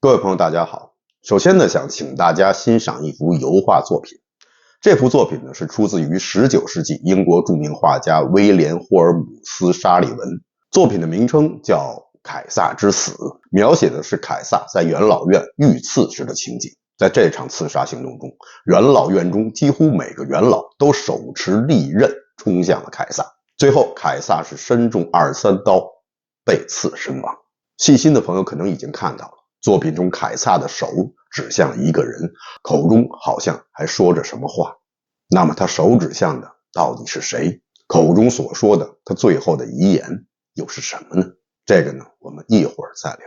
各位朋友大家好，首先呢想请大家欣赏一幅油画作品。这幅作品呢是出自于19世纪英国著名画家威廉·霍尔姆斯·沙利文。作品的名称叫《凯撒之死》，描写的是凯撒在元老院遇刺时的情景。在这场刺杀行动中，元老院中几乎每个元老都手持利刃冲向了凯撒，最后凯撒是身中2-3刀被刺身亡。细心的朋友可能已经看到了，作品中凯撒的手指向一个人，口中好像还说着什么话。那么他手指向的到底是谁？口中所说的他最后的遗言又是什么呢？这个呢我们一会儿再聊。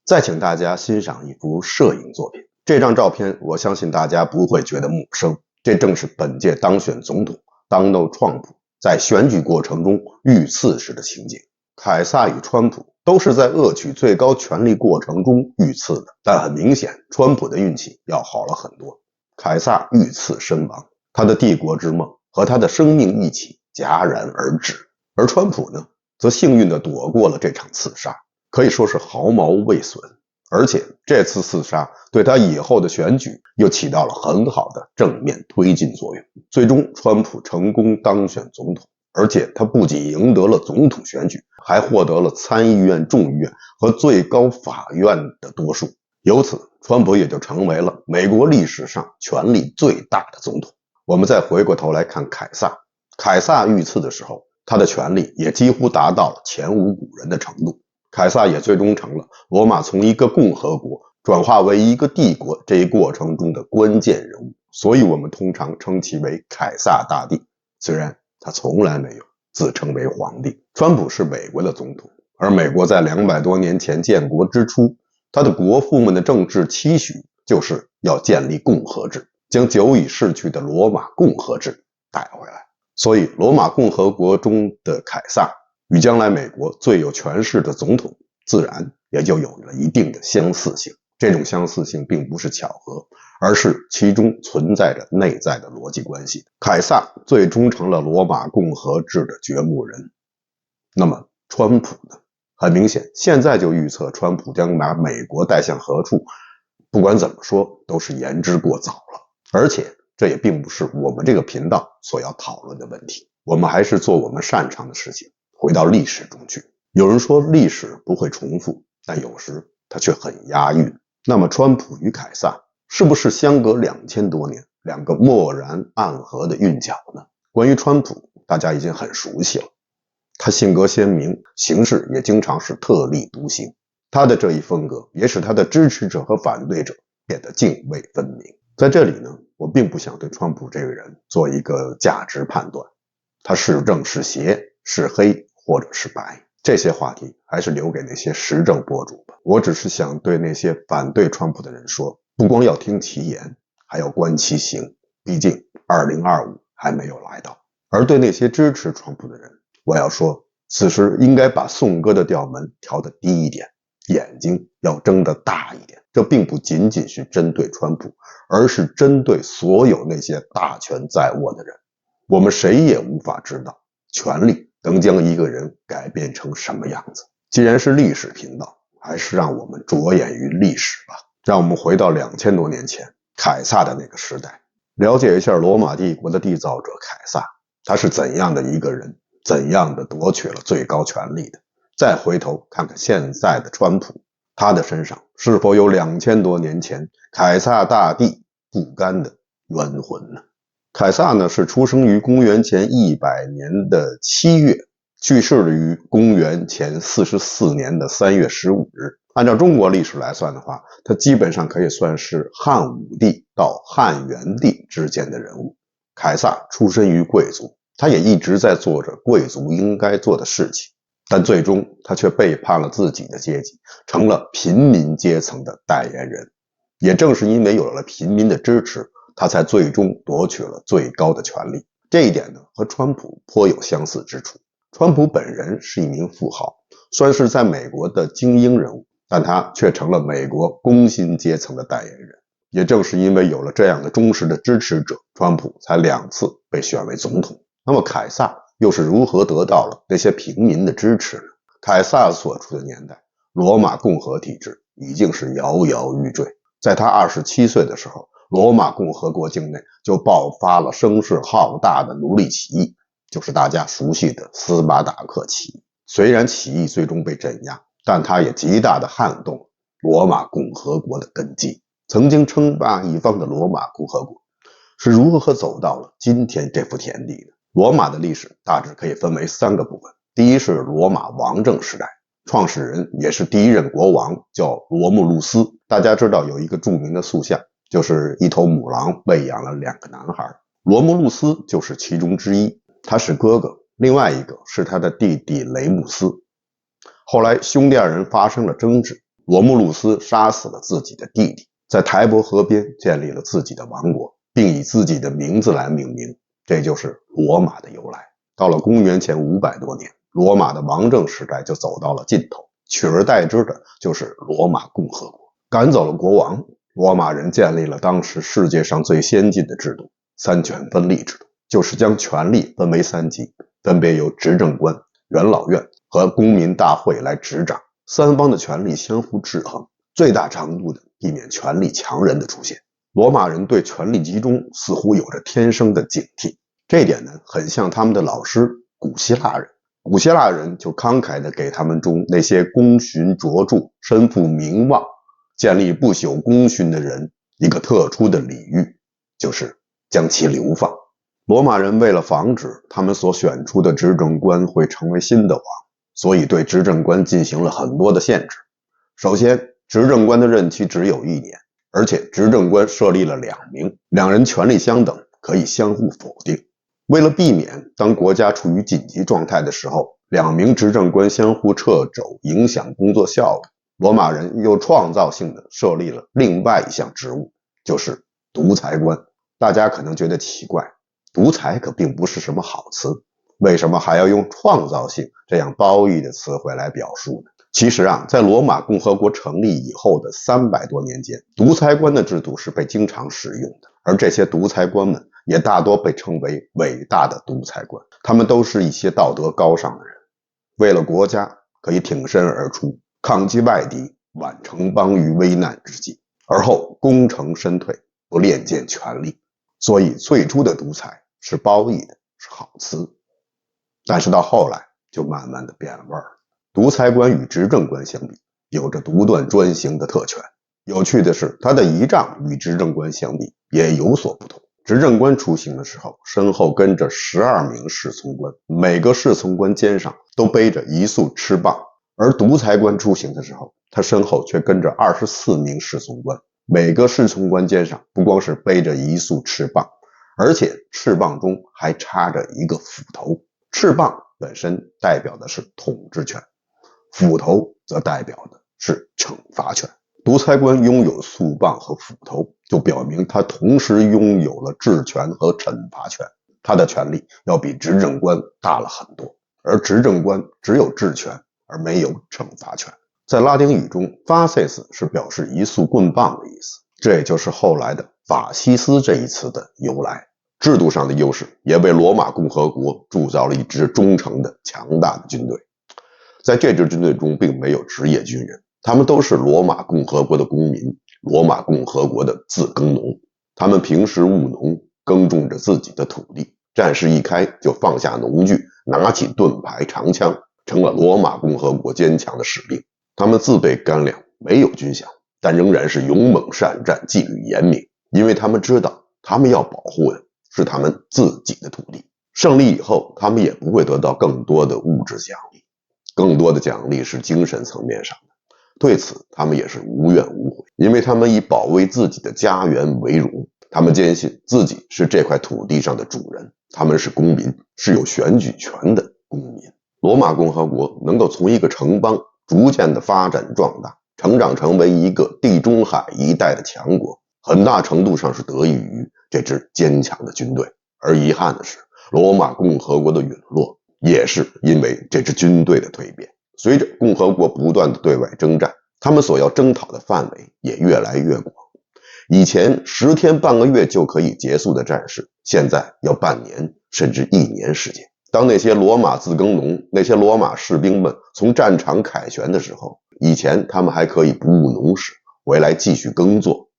再请大家欣赏一幅摄影作品。这张照片我相信大家不会觉得陌生，这正是本届当选总统 Donald Trump 在选举过程中遇刺时的情景。凯撒与川普都是在恶取最高权力过程中遇刺的，但很明显川普的运气要好了很多。凯撒遇刺身亡，他的帝国之梦和他的生命一起戛然而止，而川普呢则幸运地躲过了这场刺杀，可以说是毫毛未损。而且这次刺杀对他以后的选举又起到了很好的正面推进作用，最终川普成功当选总统，而且他不仅赢得了总统选举，还获得了参议院、众议院和最高法院的多数，由此川普也就成为了美国历史上权力最大的总统。我们再回过头来看凯撒，凯撒遇刺的时候，他的权力也几乎达到了前无古人的程度，凯撒也最终成了罗马从一个共和国转化为一个帝国这一过程中的关键人物，所以我们通常称其为凯撒大帝，虽然他从来没有自称为皇帝。川普是美国的总统，而美国在200多年前建国之初，他的国父们的政治期许就是要建立共和制，将久已逝去的罗马共和制带回来。所以罗马共和国中的凯撒与将来美国最有权势的总统自然也就有了一定的相似性。这种相似性并不是巧合，而是其中存在着内在的逻辑关系。凯撒最终成了罗马共和制的掘墓人。那么川普呢？很明显，现在就预测川普将把美国带向何处，不管怎么说都是言之过早了。而且这也并不是我们这个频道所要讨论的问题，我们还是做我们擅长的事情，回到历史中去。有人说历史不会重复，但有时它却很押韵。那么川普与凯撒是不是相隔2000多年，两个默然暗合的韵脚呢？关于川普大家已经很熟悉了，他性格鲜明，行事也经常是特立独行，他的这一风格也使他的支持者和反对者变得泾渭分明。在这里呢，我并不想对川普这个人做一个价值判断，他是正是邪，是黑或者是白，这些话题还是留给那些时政博主吧。我只是想对那些反对川普的人说，不光要听其言，还要观其行，毕竟2025还没有来到。而对那些支持川普的人，我要说，此时应该把颂歌的调门调得低一点，眼睛要睁得大一点。这并不仅仅是针对川普，而是针对所有那些大权在握的人。我们谁也无法知道权力能将一个人改变成什么样子。既然是历史频道，还是让我们着眼于历史吧。让我们回到2000多年前凯撒的那个时代，了解一下罗马帝国的缔造者凯撒，他是怎样的一个人，怎样的夺取了最高权力的。再回头看看现在的川普，他的身上是否有2000多年前凯撒大帝不甘的冤魂呢？凯撒呢是出生于公元前100年的7月，去世于公元前44年的3月15日。按照中国历史来算的话，他基本上可以算是汉武帝到汉元帝之间的人物。凯撒出身于贵族，他也一直在做着贵族应该做的事情，但最终他却背叛了自己的阶级，成了平民阶层的代言人。也正是因为有了平民的支持，他才最终夺取了最高的权力。这一点呢，和川普颇有相似之处。川普本人是一名富豪，算是在美国的精英人物，但他却成了美国工薪阶层的代言人。也正是因为有了这样的忠实的支持者，川普才2次被选为总统。那么凯撒又是如何得到了那些平民的支持呢？凯撒所处的年代，罗马共和体制已经是摇摇欲坠。在他27岁的时候，罗马共和国境内就爆发了声势浩大的奴隶起义，就是大家熟悉的斯巴达克起义。虽然起义最终被镇压，但它也极大地撼动了罗马共和国的根基。曾经称霸一方的罗马共和国是如何走到了今天这幅田地的？罗马的历史大致可以分为3个部分。第一是罗马王政时代，创始人也是第一任国王叫罗慕路斯。大家知道有一个著名的塑像，就是一头母狼喂养了2个男孩，罗慕路斯就是其中之一，他是哥哥，另外一个是他的弟弟雷穆斯。后来兄弟2人发生了争执，罗慕路斯杀死了自己的弟弟，在台伯河边建立了自己的王国，并以自己的名字来命名，这就是罗马的由来。到了公元前500多年，罗马的王政时代就走到了尽头，取而代之的就是罗马共和国。赶走了国王，罗马人建立了当时世界上最先进的制度——三权分立制度，就是将权力分为3级，分别由执政官、元老院和公民大会来执掌，三方的权力相互制衡，最大程度的避免权力强人的出现。罗马人对权力集中似乎有着天生的警惕，这点呢，很像他们的老师古希腊人。古希腊人就慷慨地给他们中那些功勋卓著、身负名望、建立不朽功勋的人一个特殊的礼遇，就是将其流放。罗马人为了防止他们所选出的执政官会成为新的王，所以对执政官进行了很多的限制。首先，执政官的任期只有1年，而且执政官设立了2名，2人权力相等，可以相互否定。为了避免当国家处于紧急状态的时候，2名执政官相互掣肘，影响工作效率，罗马人又创造性地设立了另外一项职务，就是独裁官。大家可能觉得奇怪，独裁可并不是什么好词，为什么还要用创造性这样褒义的词汇来表述呢？其实啊，在罗马共和国成立以后的300多年间，独裁官的制度是被经常使用的，而这些独裁官们也大多被称为伟大的独裁官，他们都是一些道德高尚的人，为了国家可以挺身而出，抗击外敌，挽城邦于危难之际，而后功成身退，不恋见权力。所以最初的独裁是褒义的，是好词，但是到后来就慢慢的变了味儿了。独裁官与执政官相比，有着独断专行的特权。有趣的是，他的仪仗与执政官相比也有所不同。执政官出行的时候，身后跟着12名侍从官，每个侍从官肩上都背着1束敕棒；而独裁官出行的时候，他身后却跟着24名侍从官，每个侍从官肩上不光是背着1束敕棒，而且翅膀中还插着一个斧头。翅膀本身代表的是统治权，斧头则代表的是惩罚权。独裁官拥有束棒和斧头，就表明他同时拥有了治权和惩罚权，他的权力要比执政官大了很多，而执政官只有治权而没有惩罚权。在拉丁语中 fasces 是表示1束棍棒的意思，这也就是后来的法西斯这一词的由来。制度上的优势也为罗马共和国铸造了一支忠诚的强大的军队。在这支军队中并没有职业军人，他们都是罗马共和国的公民，罗马共和国的自耕农。他们平时务农，耕种着自己的土地，战事一开就放下农具，拿起盾牌长枪，成了罗马共和国坚强的士兵。他们自备干粮，没有军饷，但仍然是勇猛善战，纪律严明，因为他们知道他们要保护的是他们自己的土地。胜利以后，他们也不会得到更多的物质奖励，更多的奖励是精神层面上的。对此他们也是无怨无悔，因为他们以保卫自己的家园为荣，他们坚信自己是这块土地上的主人，他们是公民，是有选举权的公民。罗马共和国能够从一个城邦逐渐的发展壮大，成长成为一个地中海一带的强国，很大程度上是得益于这支坚强的军队。而遗憾的是，罗马共和国的陨落也是因为这支军队的蜕变。随着共和国不断的对外征战，他们所要征讨的范围也越来越广。以前10天半个月就可以结束的战事，现在要半年甚至1年时间。当那些罗马自耕农、那些罗马士兵们从战场凯旋的时候，以前他们还可以不务农事，回来继续耕作，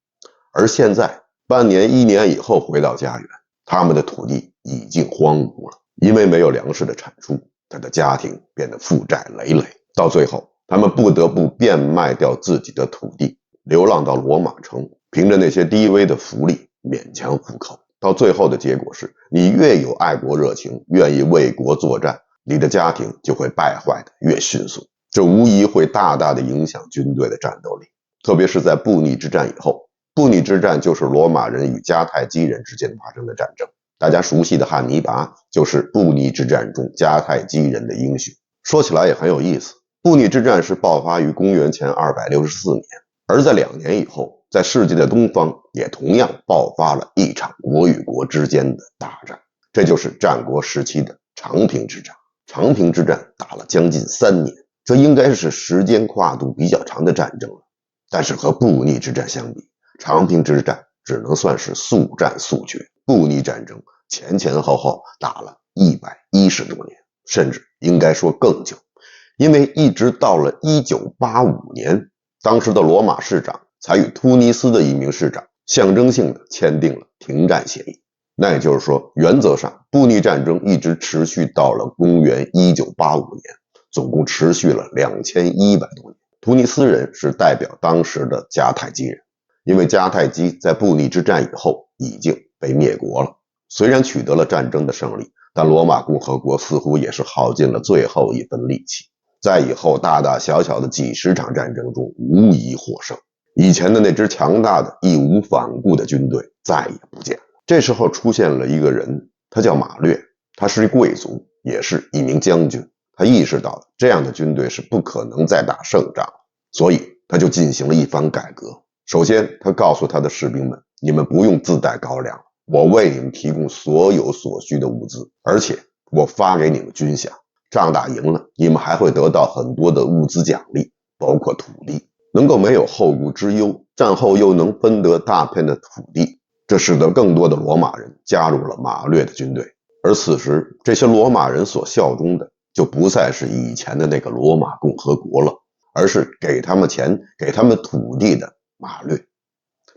而现在半年1年以后回到家园，他们的土地已经荒芜了，因为没有粮食的产出，他的家庭变得负债累累，到最后他们不得不变卖掉自己的土地，流浪到罗马城，凭着那些低微的福利勉强糊口。到最后的结果是，你越有爱国热情，愿意为国作战，你的家庭就会败坏的越迅速，这无疑会大大的影响军队的战斗力。特别是在布匿之战以后，布匿之战就是罗马人与迦太基人之间发生的战争，大家熟悉的汉尼拔就是布匿之战中迦太基人的英雄。说起来也很有意思，布匿之战是爆发于公元前264年，而在2年以后，在世界的东方也同样爆发了一场国与国之间的大战，这就是战国时期的长平之战。长平之战打了将近3年，这应该是时间跨度比较长的战争了。但是和布匿之战相比，长平之战只能算是速战速决。布匿战争前后打了110多年，甚至应该说更久，因为一直到了1985年，当时的罗马市长才与突尼斯的一名市长象征性的签订了停战协议。那也就是说，原则上布匿战争一直持续到了公元1985年，总共持续了2100多年。突尼斯人是代表当时的迦太基人，因为迦太基在布匿之战以后已经被灭国了。虽然取得了战争的胜利，但罗马共和国似乎也是耗尽了最后一分力气，在以后大大小小的几十场战争中无一获胜。以前的那支强大的义无反顾的军队再也不见了。这时候出现了一个人，他叫马略，他是贵族，也是一名将军。他意识到这样的军队是不可能再打胜仗，所以他就进行了一番改革。首先，他告诉他的士兵们，你们不用自带高粱，我为你们提供所有所需的物资，而且我发给你们军饷，仗打赢了，你们还会得到很多的物资奖励，包括土地，能够没有后顾之忧，战后又能分得大片的土地。这使得更多的罗马人加入了马略的军队，而此时这些罗马人所效忠的就不再是以前的那个罗马共和国了，而是给他们钱、给他们土地的马略。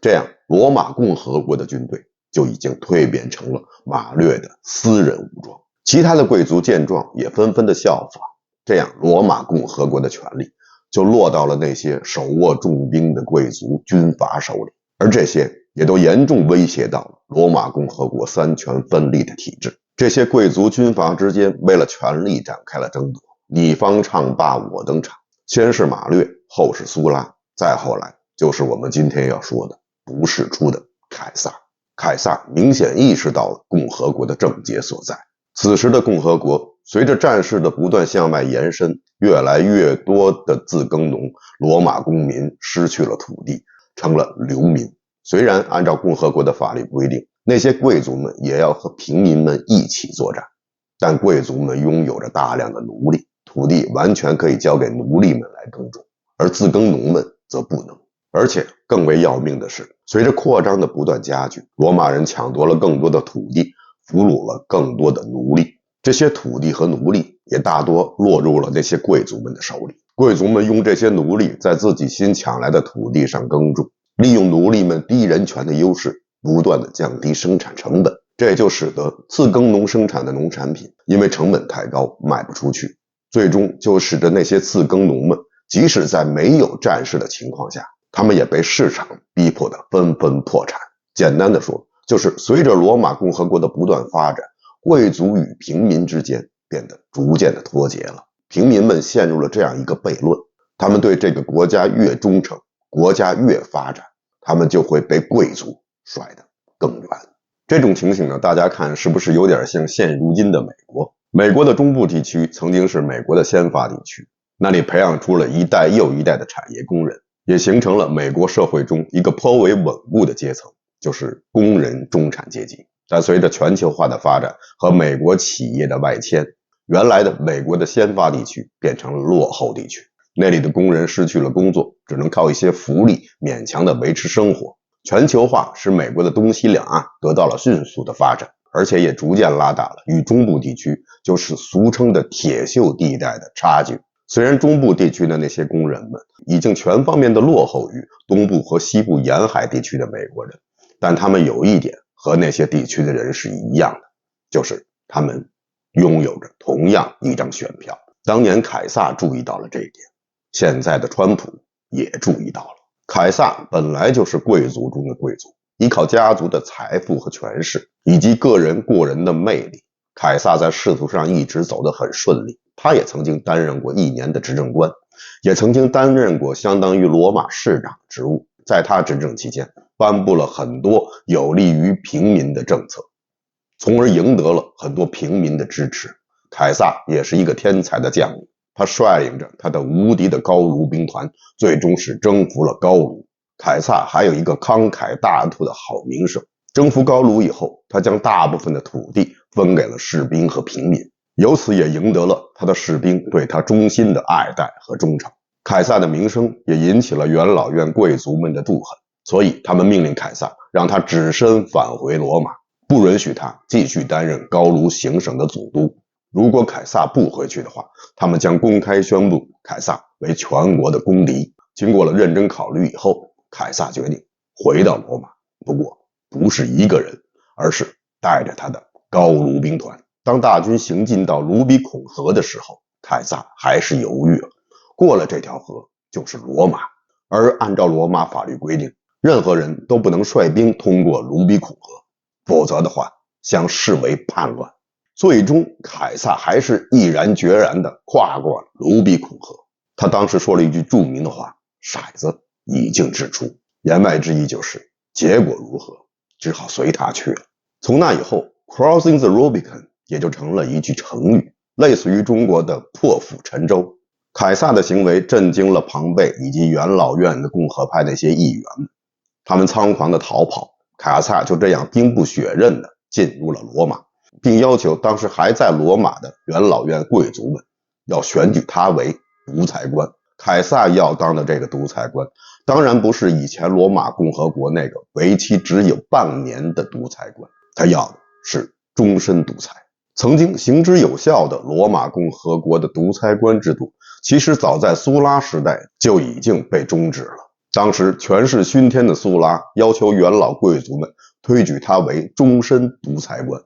这样，罗马共和国的军队就已经蜕变成了马略的私人武装。其他的贵族见状也纷纷的效仿，这样罗马共和国的权力就落到了那些手握重兵的贵族军阀手里，而这些也都严重威胁到了罗马共和国三权分立的体制。这些贵族军阀之间为了权力展开了争夺，你方唱罢我登场，先是马略，后是苏拉，再后来就是我们今天要说的不世出的凯撒。凯撒明显意识到了共和国的症结所在。此时的共和国随着战事的不断向外延伸，越来越多的自耕农罗马公民失去了土地，成了流民。虽然按照共和国的法律规定，那些贵族们也要和平民们一起作战，但贵族们拥有着大量的奴隶，土地完全可以交给奴隶们来耕种，而自耕农们则不能。而且更为要命的是，随着扩张的不断加剧，罗马人抢夺了更多的土地，俘虏了更多的奴隶。这些土地和奴隶也大多落入了那些贵族们的手里。贵族们用这些奴隶在自己新抢来的土地上耕种，利用奴隶们低人权的优势，不断的降低生产成本，这就使得自耕农生产的农产品因为成本太高卖不出去，最终就使得那些自耕农们即使在没有战事的情况下，他们也被市场逼迫的纷纷破产。简单的说，就是随着罗马共和国的不断发展，贵族与平民之间变得逐渐的脱节了。平民们陷入了这样一个悖论，他们对这个国家越忠诚，国家越发展，他们就会被贵族甩得更远。这种情形呢，大家看是不是有点像现如今的美国？美国的中部地区曾经是美国的先发地区，那里培养出了一代又一代的产业工人，也形成了美国社会中一个颇为稳固的阶层，就是工人中产阶级。但随着全球化的发展和美国企业的外迁，原来的美国的先发地区变成了落后地区，那里的工人失去了工作，只能靠一些福利勉强的维持生活。全球化使美国的东西两岸得到了迅速的发展，而且也逐渐拉大了与中部地区，就是俗称的铁锈地带的差距。虽然中部地区的那些工人们已经全方面的落后于东部和西部沿海地区的美国人，但他们有一点和那些地区的人是一样的，就是他们拥有着同样一张选票。当年凯撒注意到了这一点，现在的川普也注意到了。凯撒本来就是贵族中的贵族，依靠家族的财富和权势，以及个人过人的魅力，凯撒在仕途上一直走得很顺利。他也曾经担任过1年的执政官，也曾经担任过相当于罗马市长职务。在他执政期间，颁布了很多有利于平民的政策，从而赢得了很多平民的支持。凯撒也是一个天才的将领，他率领着他的无敌的高卢兵团，最终是征服了高卢。凯撒还有一个慷慨大度的好名声，征服高卢以后，他将大部分的土地分给了士兵和平民，由此也赢得了他的士兵对他忠心的爱戴和忠诚。凯撒的名声也引起了元老院贵族们的妒恨，所以他们命令凯撒让他只身返回罗马，不允许他继续担任高卢行省的总督。如果凯撒不回去的话，他们将公开宣布凯撒为全国的公敌。经过了认真考虑以后，凯撒决定回到罗马，不过不是一个人，而是带着他的高卢兵团。当大军行进到卢比孔河的时候，凯撒还是犹豫了。过了这条河就是罗马，而按照罗马法律规定，任何人都不能率兵通过卢比孔河，否则的话将视为叛乱。最终凯撒还是毅然决然地跨过了卢比孔河。他当时说了一句著名的话，骰子已经掷出，言外之意就是结果如何只好随他去了。从那以后 Crossing the Rubicon 也就成了一句成语，类似于中国的破釜沉舟。凯撒的行为震惊了庞贝以及元老院的共和派那些议员们，他们仓皇的逃跑，凯撒就这样兵不血刃的进入了罗马，并要求当时还在罗马的元老院贵族们要选举他为独裁官。凯撒要当的这个独裁官，当然不是以前罗马共和国那个为期只有半年的独裁官，他要的是终身独裁。曾经行之有效的罗马共和国的独裁官制度，其实早在苏拉时代就已经被终止了。当时权势熏天的苏拉要求元老贵族们推举他为终身独裁官。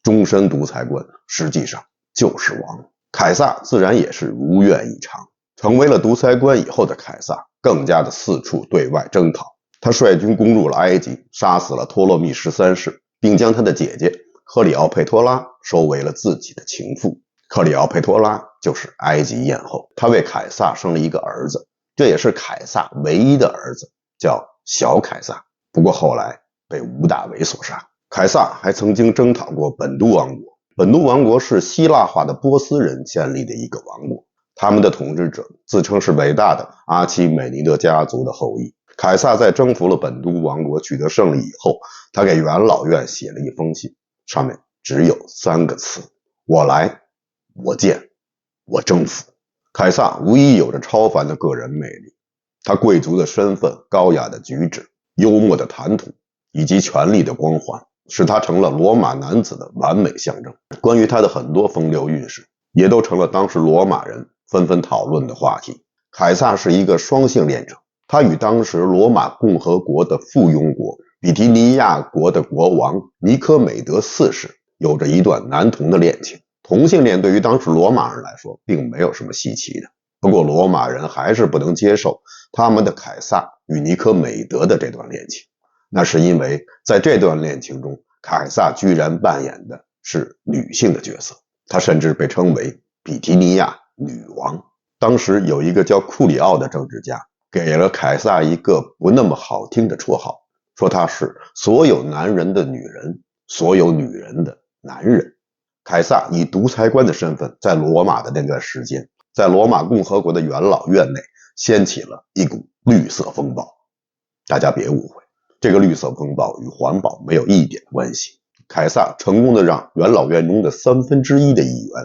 终身独裁官实际上就是王。凯撒自然也是如愿以偿，成为了独裁官以后的凯撒更加的四处对外征讨。他率军攻入了埃及，杀死了托勒密13世，并将他的姐姐克里奥佩托拉收为了自己的情妇。克里奥佩托拉就是埃及艳后，她为凯撒生了一个儿子，这也是凯撒唯一的儿子，叫小凯撒。不过后来被吴大维所杀。凯撒还曾经征讨过本都王国，本都王国是希腊化的波斯人建立的一个王国，他们的统治者自称是伟大的阿奇美尼德家族的后裔。凯撒在征服了本都王国取得胜利以后，他给元老院写了一封信，上面只有3个词：我来，我见，我征服。凯撒无疑有着超凡的个人魅力，他贵族的身份、高雅的举止、幽默的谈吐以及权力的光环，使他成了罗马男子的完美象征。关于他的很多风流韵事，也都成了当时罗马人纷纷讨论的话题。凯撒是一个双性恋者，他与当时罗马共和国的附庸国比提尼亚国的国王尼科美德4世有着一段男童的恋情。同性恋对于当时罗马人来说并没有什么稀奇的，不过罗马人还是不能接受他们的凯撒与尼科美德的这段恋情，那是因为在这段恋情中，凯撒居然扮演的是女性的角色，她甚至被称为比提尼亚女王。当时有一个叫库里奥的政治家给了凯撒一个不那么好听的绰号，说他是所有男人的女人，所有女人的男人。凯撒以独裁官的身份在罗马的那段时间，在罗马共和国的元老院内掀起了一股绿色风暴。大家别误会，这个绿色风暴与环保没有一点关系。凯撒成功的让元老院中的1/3的议员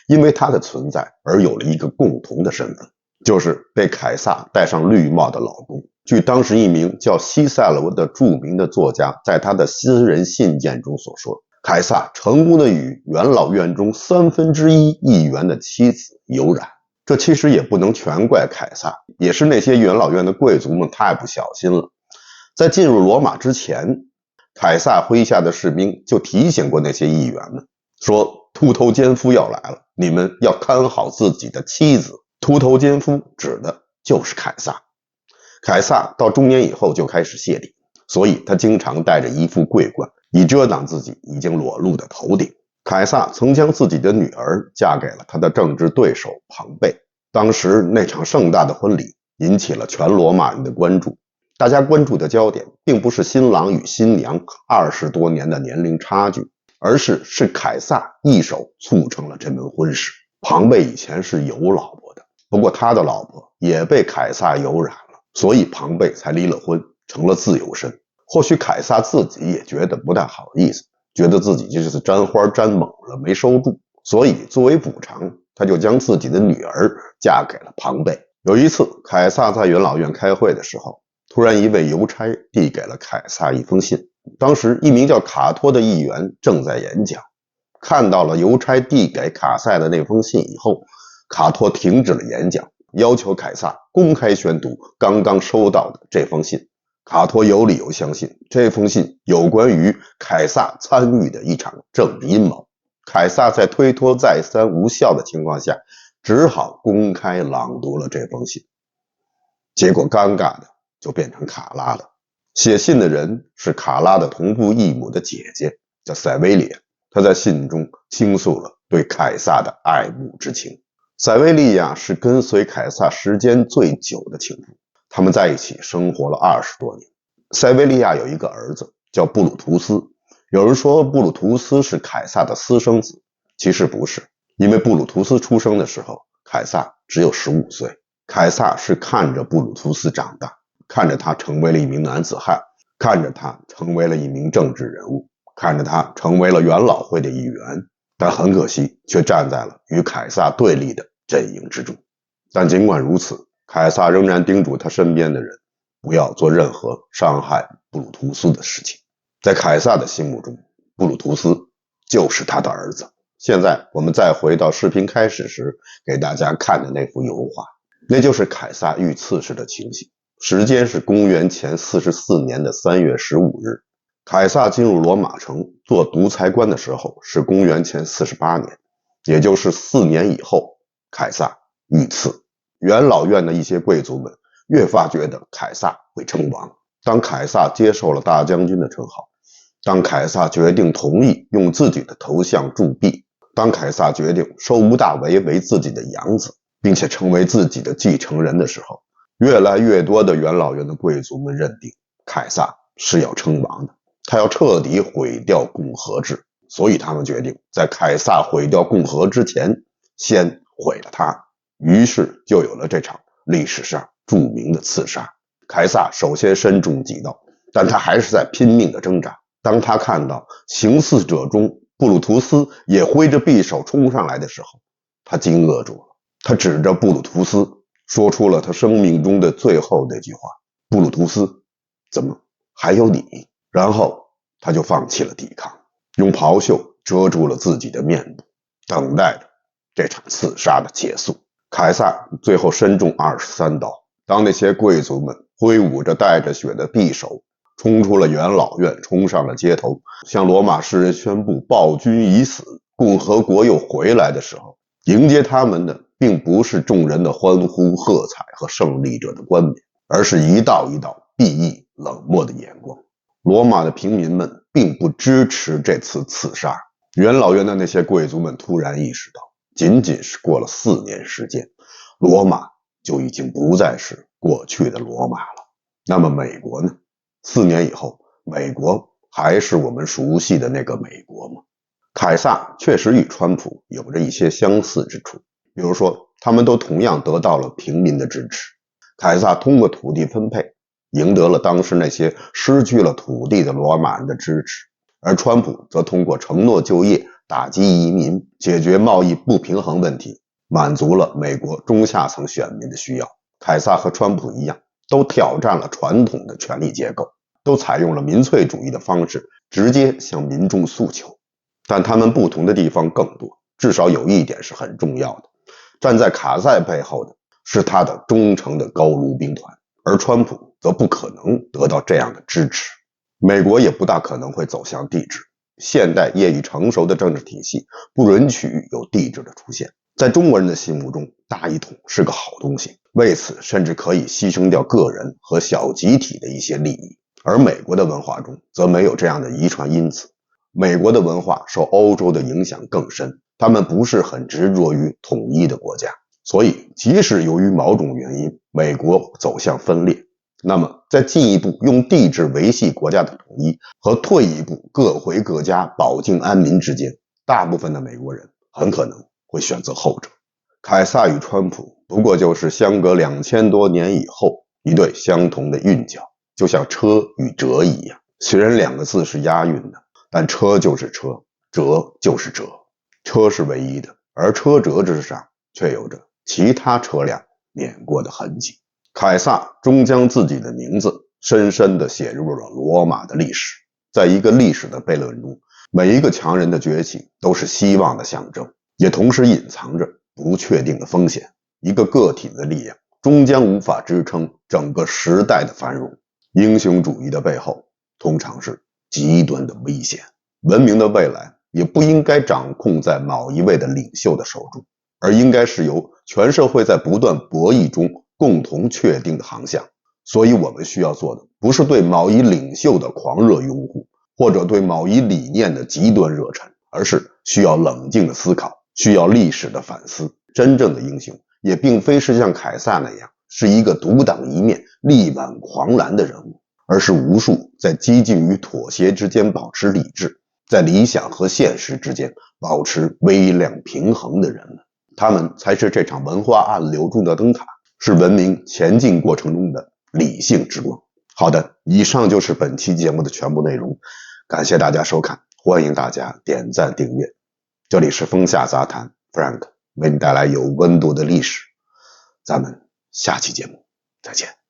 因为他的存在而有了一个共同的身份，就是被凯撒戴上绿帽的老公。据当时一名叫西塞罗的著名的作家在他的私人信件中所说，凯撒成功的与元老院中1/3议员的妻子有染，这其实也不能全怪凯撒，也是那些元老院的贵族们太不小心了。在进入罗马之前，凯撒麾下的士兵就提醒过那些议员们，说秃头奸夫要来了，你们要看好自己的妻子。秃头奸夫指的就是凯撒。凯撒到中年以后就开始谢礼，所以他经常戴着一副桂冠，以遮挡自己已经裸露的头顶。凯撒曾将自己的女儿嫁给了他的政治对手庞贝。当时那场盛大的婚礼引起了全罗马人的关注，大家关注的焦点并不是新郎与新娘20多年的年龄差距，而是凯撒一手促成了这门婚事。庞贝以前是有老婆的，不过他的老婆也被凯撒有染了，所以庞贝才离了婚，成了自由身。或许凯撒自己也觉得不太好意思，觉得自己就是沾花沾猛了没收住，所以作为补偿，他就将自己的女儿嫁给了庞贝。有一次，凯撒在元老院开会的时候，突然一位邮差递给了凯撒一封信。当时一名叫卡托的议员正在演讲，看到了邮差递给凯撒的那封信以后，卡托停止了演讲，要求凯撒公开宣读刚刚收到的这封信。卡托有理由相信这封信有关于凯撒参与的一场政治阴谋。凯撒在推脱再三无效的情况下，只好公开朗读了这封信。结果尴尬的就变成卡拉了。写信的人是卡拉的同父异母的姐姐，叫塞维利亚。她在信中倾诉了对凯撒的爱慕之情。塞维利亚是跟随凯撒时间最久的情妇，他们在一起生活了20多年。塞维利亚有一个儿子叫布鲁图斯，有人说布鲁图斯是凯撒的私生子，其实不是，因为布鲁图斯出生的时候，凯撒只有15岁。凯撒是看着布鲁图斯长大，看着他成为了一名男子汉，看着他成为了一名政治人物，看着他成为了元老会的一员，但很可惜却站在了与凯撒对立的阵营之中。但尽管如此，凯撒仍然叮嘱他身边的人不要做任何伤害布鲁图斯的事情。在凯撒的心目中，布鲁图斯就是他的儿子。现在我们再回到视频开始时给大家看的那幅油画，那就是凯撒遇刺史的情形。时间是公元前44年的3月15日。凯撒进入罗马城做独裁官的时候是公元前48年，也就是4年以后，凯撒遇刺。元老院的一些贵族们越发觉得凯撒会称王。当凯撒接受了大将军的称号，当凯撒决定同意用自己的头像铸币，当凯撒决定收吴大维为自己的养子，并且成为自己的继承人的时候，越来越多的元老院的贵族们认定凯撒是要称王的，他要彻底毁掉共和制，所以他们决定在凯撒毁掉共和之前先毁了他。于是就有了这场历史上著名的刺杀。凯撒首先身中几刀，但他还是在拼命的挣扎。当他看到行刺者中布鲁图斯也挥着匕首冲上来的时候，他惊愕住了。他指着布鲁图斯说出了他生命中的最后那句话：布鲁图斯，怎么还有你？然后他就放弃了抵抗，用袍袖遮住了自己的面部，等待着这场刺杀的结束。凯撒最后身中23刀。当那些贵族们挥舞着带着血的匕首冲出了元老院，冲上了街头，向罗马士人宣布暴君已死，共和国又回来的时候，迎接他们的并不是众人的欢呼喝彩和胜利者的冠冕，而是一道一道鄙夷冷漠的眼光。罗马的平民们并不支持这次刺杀。元老院的那些贵族们突然意识到，仅仅是过了4年时间，罗马就已经不再是过去的罗马了。那么美国呢？4年以后，美国还是我们熟悉的那个美国吗？凯撒确实与川普有着一些相似之处，比如说他们都同样得到了平民的支持。凯撒通过土地分配赢得了当时那些失去了土地的罗马人的支持，而川普则通过承诺就业、打击移民、解决贸易不平衡问题，满足了美国中下层选民的需要。凯撒和川普一样，都挑战了传统的权力结构，都采用了民粹主义的方式，直接向民众诉求。但他们不同的地方更多，至少有一点是很重要的，站在卡塞背后的是他的忠诚的高卢兵团，而川普则不可能得到这样的支持。美国也不大可能会走向帝制，现代业已成熟的政治体系不允许有帝制的出现。在中国人的心目中，大一统是个好东西，为此甚至可以牺牲掉个人和小集体的一些利益。而美国的文化中则没有这样的遗传因子，美国的文化受欧洲的影响更深，他们不是很执着于统一的国家，所以即使由于某种原因美国走向分裂，那么在进一步用帝制维系国家的统一和退一步各回各家保境安民之间，大部分的美国人很可能会选择后者。凯撒与川普不过就是相隔2000多年以后一对相同的韵脚，就像车与辙一样，虽然两个字是押韵的，但车就是车，辙就是辙，车是唯一的，而车辙之上却有着其他车辆碾过的痕迹。凯撒终将自己的名字深深地写入了罗马的历史。在一个历史的悖论中，每一个强人的崛起都是希望的象征，也同时隐藏着不确定的风险。一个个体的力量终将无法支撑整个时代的繁荣。英雄主义的背后通常是极端的危险。文明的未来也不应该掌控在某一位的领袖的手中，而应该是由全社会在不断博弈中共同确定的航向。所以我们需要做的不是对某一领袖的狂热拥护，或者对某一理念的极端热忱，而是需要冷静的思考，需要历史的反思。真正的英雄也并非是像凯撒那样是一个独当一面力挽狂澜的人物，而是无数在激进与妥协之间保持理智，在理想和现实之间保持微量平衡的人们。他们才是这场文化暗流中的灯塔，是文明前进过程中的理性之光。好的，以上就是本期节目的全部内容，感谢大家收看，欢迎大家点赞订阅。这里是风下杂谈 Frank， 为你带来有温度的历史。咱们下期节目再见。